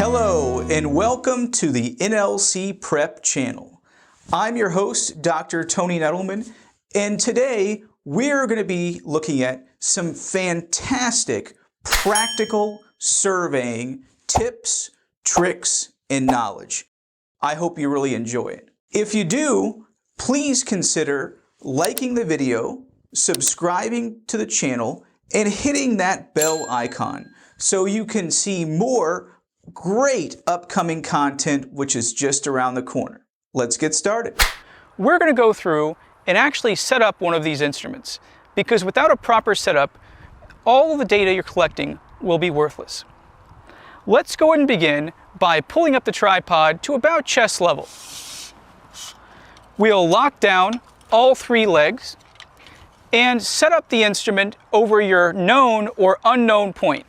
Hello and welcome to the NLC Prep channel. I'm your host, Dr. Tony Nettleman, and today we're going to be looking at some fantastic practical surveying tips, tricks, and knowledge. I hope you really enjoy it. If you do, please consider liking the video, subscribing to the channel, and hitting that bell icon so you can see more great upcoming content which is just around the corner. Let's get started. We're going to go through and actually set up one of these instruments, because without a proper setup, all of the data you're collecting will be worthless. Let's go ahead and begin by pulling up the tripod to about chest level. We'll lock down all three legs and set up the instrument over your known or unknown point.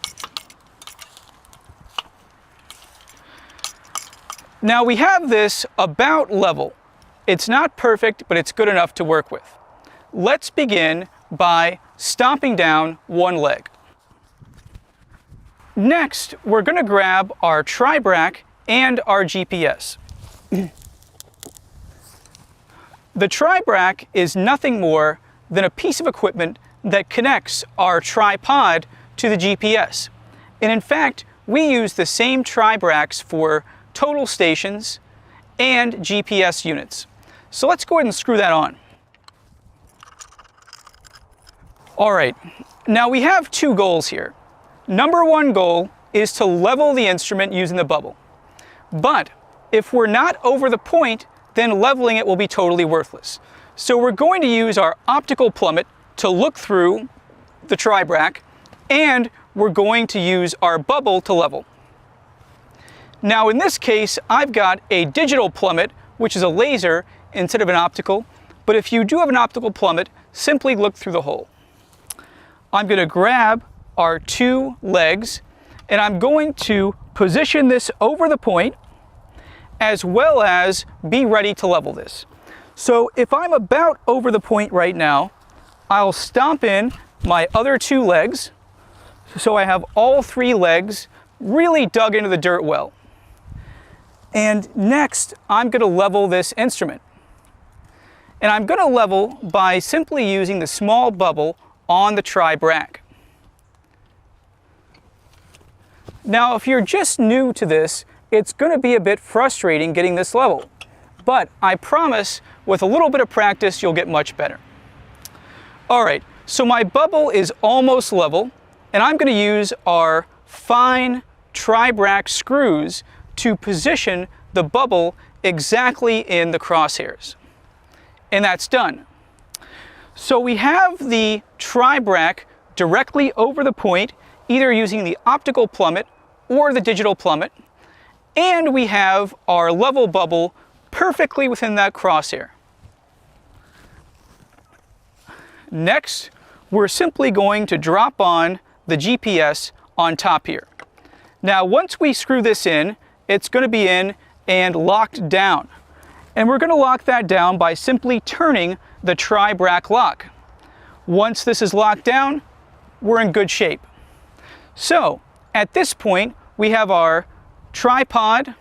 Now we have this about level. It's not perfect, but it's good enough to work with. Let's begin by stomping down one leg. Next, we're going to grab our tribrac and our GPS. The tribrac is nothing more than a piece of equipment that connects our tripod to the GPS. And in fact, we use the same tribracs for total stations and GPS units. So let's go ahead and screw that on. All right, now we have two goals here. Number one goal is to level the instrument using the bubble. But if we're not over the point, then leveling it will be totally worthless. So we're going to use our optical plummet to look through the tribrac, and we're going to use our bubble to level. Now in this case, I've got a digital plummet, which is a laser instead of an optical, but if you do have an optical plummet, simply look through the hole. I'm going to grab our two legs, and I'm going to position this over the point, as well as be ready to level this. So if I'm about over the point right now, I'll stomp in my other two legs, so I have all three legs really dug into the dirt well. And next, I'm going to level this instrument. And I'm going to level by simply using the small bubble on the tribrac. Now, if you're just new to this, it's going to be a bit frustrating getting this level. But I promise, with a little bit of practice, you'll get much better. All right, so my bubble is almost level, and I'm going to use our fine tribrac screws to position the bubble exactly in the crosshairs. And that's done. So we have the tribrac directly over the point, either using the optical plummet or the digital plummet, and we have our level bubble perfectly within that crosshair. Next, we're simply going to drop on the GPS on top here. Now once we screw this in, it's going to be in and locked down. And we're going to lock that down by simply turning the tribrac lock. Once this is locked down, we're in good shape. So at this point, we have our tripod,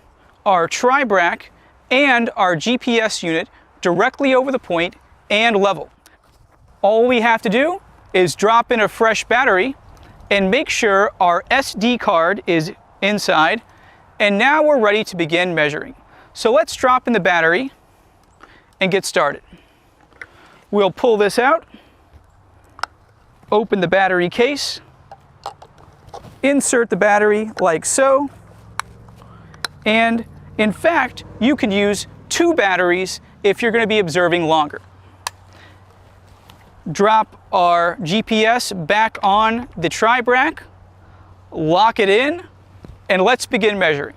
our tribrac, and our GPS unit directly over the point and level. All we have to do is drop in a fresh battery and make sure our SD card is inside. And now we're ready to begin measuring. So let's drop in the battery and get started. We'll pull this out, open the battery case, insert the battery like so, and in fact, you can use two batteries if you're going to be observing longer. Drop our GPS back on the tribrac, lock it in, and let's begin measuring.